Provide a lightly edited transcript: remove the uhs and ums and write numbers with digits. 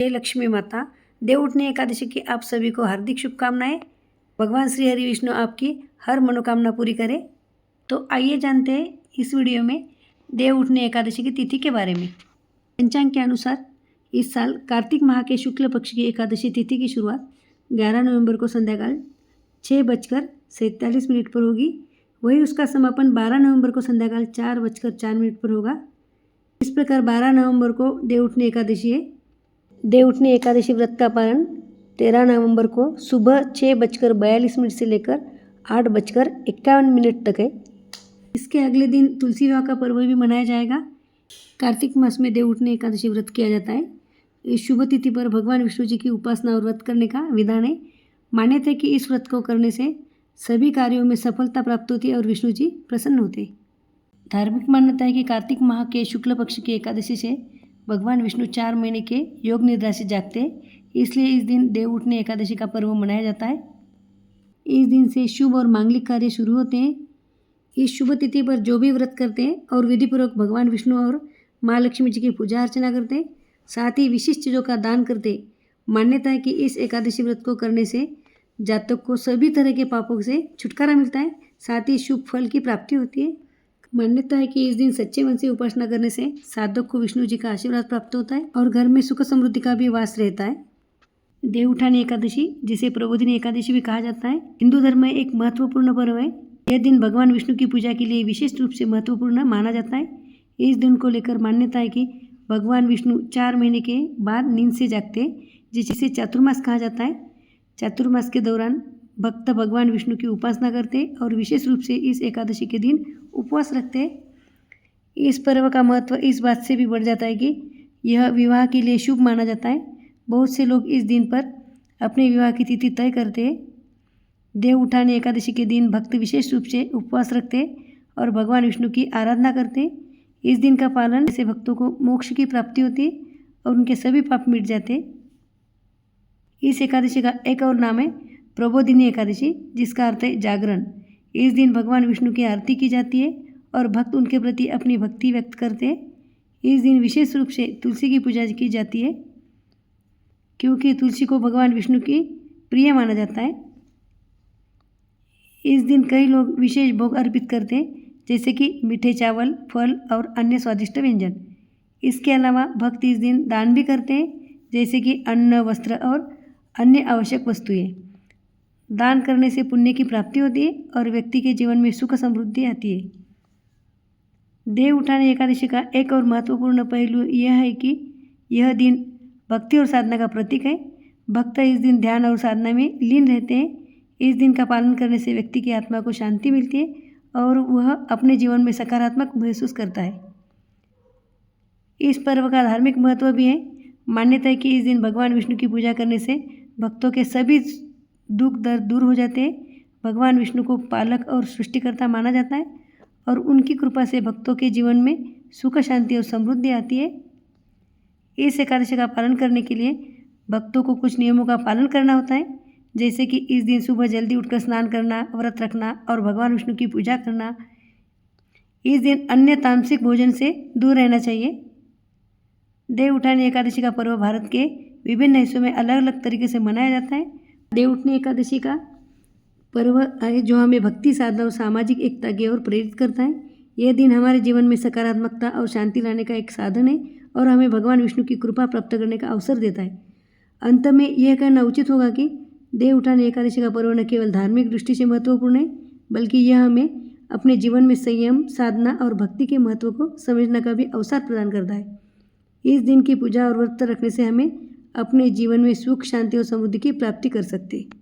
जय लक्ष्मी माता। देव उठनी एकादशी की आप सभी को हार्दिक शुभकामनाएं। भगवान श्री हरि विष्णु आपकी हर मनोकामना पूरी करे। तो आइए जानते हैं इस वीडियो में देव उठनी एकादशी की तिथि के बारे में। पंचांग के अनुसार इस साल कार्तिक माह के शुक्ल पक्ष की एकादशी तिथि की शुरुआत 11 नवंबर को संध्याकाल 6:47 पर होगी। वही उसका समापन 12 नवंबर को संध्याकाल 4:04 पर होगा। इस प्रकार 12 नवंबर को देव उठनी एकादशी है। देव उठनी एकादशी व्रत का पारण 13 नवंबर को सुबह 6:42 से लेकर 8:51 तक है। इसके अगले दिन तुलसी विवाह का पर्व भी मनाया जाएगा। कार्तिक मास में देव उठनी एकादशी व्रत किया जाता है। इस शुभ तिथि पर भगवान विष्णु जी की उपासना और व्रत करने का विधान है। मान्यता है कि इस व्रत को करने से सभी कार्यों में सफलता प्राप्त होती है और विष्णु जी प्रसन्न होते हैं। धार्मिक मान्यता है कि कार्तिक माह के शुक्ल पक्ष की एकादशी से भगवान विष्णु 4 महीने के योग निद्रा से जागते हैं, इसलिए इस दिन देव उठनी एकादशी का पर्व मनाया जाता है। इस दिन से शुभ और मांगलिक कार्य शुरू होते हैं। इस शुभ तिथि पर जो भी व्रत करते हैं और विधिपूर्वक भगवान विष्णु और माँ लक्ष्मी जी की पूजा अर्चना करते हैं, साथ ही विशिष्ट चीज़ों का दान करते हैं। मान्यता है कि इस एकादशी व्रत को करने से जातक को सभी तरह के पापों से छुटकारा मिलता है, साथ ही शुभ फल की प्राप्ति होती है। मान्यता है कि इस दिन सच्चे मन से उपासना करने से साधक को विष्णु जी का आशीर्वाद प्राप्त होता है और घर में सुख समृद्धि का भी वास रहता है। देव उठानी एकादशी, जिसे प्रबोधिनी एकादशी भी कहा जाता है, हिंदू धर्म में एक महत्वपूर्ण पर्व है। यह दिन भगवान विष्णु की पूजा के लिए विशेष रूप से महत्वपूर्ण माना जाता है। इस दिन को लेकर मान्यता है कि भगवान विष्णु 4 महीने के बाद नींद से जागते हैं, जिसे चातुर्मास कहा जाता है। चातुर्मास के दौरान भक्त भगवान विष्णु की उपासना करते और विशेष रूप से इस एकादशी के दिन उपवास रखते हैं। इस पर्व का महत्व इस बात से भी बढ़ जाता है कि यह विवाह के लिए शुभ माना जाता है। बहुत से लोग इस दिन पर अपने विवाह की तिथि तय करते हैं। देव उठानी एकादशी के दिन भक्त विशेष रूप से उपवास रखते हैं और भगवान विष्णु की आराधना करते हैं। इस दिन का पालन से भक्तों को मोक्ष की प्राप्ति होती है और उनके सभी पाप मिट जाते हैं। इस एकादशी का एक और नाम है प्रबोधिनी एकादशी, जिसका अर्थ है जागरण। इस दिन भगवान विष्णु की आरती की जाती है और भक्त उनके प्रति अपनी भक्ति व्यक्त करते हैं। इस दिन विशेष रूप से तुलसी की पूजा की जाती है, क्योंकि तुलसी को भगवान विष्णु की प्रिय माना जाता है। इस दिन कई लोग विशेष भोग अर्पित करते हैं, जैसे कि मीठे चावल, फल और अन्य स्वादिष्ट व्यंजन। इसके अलावा भक्त इस दिन दान भी करते हैं, जैसे कि अन्न, वस्त्र और अन्य आवश्यक वस्तुएं। दान करने से पुण्य की प्राप्ति होती है और व्यक्ति के जीवन में सुख समृद्धि आती है। देव उठानी एकादशी का एक और महत्वपूर्ण पहलू यह है कि यह दिन भक्ति और साधना का प्रतीक है। भक्त इस दिन ध्यान और साधना में लीन रहते हैं। इस दिन का पालन करने से व्यक्ति की आत्मा को शांति मिलती है और वह अपने जीवन में सकारात्मक महसूस करता है। इस पर्व का धार्मिक महत्व भी है। मान्यता है कि इस दिन भगवान विष्णु की पूजा करने से भक्तों के सभी दुख दर्द दूर हो जाते हैं। भगवान विष्णु को पालक और सृष्टिकर्ता माना जाता है और उनकी कृपा से भक्तों के जीवन में सुख, शांति और समृद्धि आती है। इस एकादशी का पालन करने के लिए भक्तों को कुछ नियमों का पालन करना होता है, जैसे कि इस दिन सुबह जल्दी उठकर स्नान करना, व्रत रखना और भगवान विष्णु की पूजा करना। इस दिन अन्य तामसिक भोजन से दूर रहना चाहिए। देव उठानी एकादशी का पर्व भारत के विभिन्न हिस्सों में अलग अलग तरीके से मनाया जाता है। देव उठनी एकादशी का पर्व है जो हमें भक्ति, साधना और सामाजिक एकता की ओर प्रेरित करता है। यह दिन हमारे जीवन में सकारात्मकता और शांति लाने का एक साधन है और हमें भगवान विष्णु की कृपा प्राप्त करने का अवसर देता है। अंत में यह कहना उचित होगा कि देव उठानी एकादशी का पर्व न केवल धार्मिक दृष्टि से महत्वपूर्ण है, बल्कि यह हमें अपने जीवन में संयम, साधना और भक्ति के महत्व को समझने का भी अवसर प्रदान करता है। इस दिन की पूजा और व्रत रखने से हमें अपने जीवन में सुख, शांति और समृद्धि की प्राप्ति कर सकते हैं।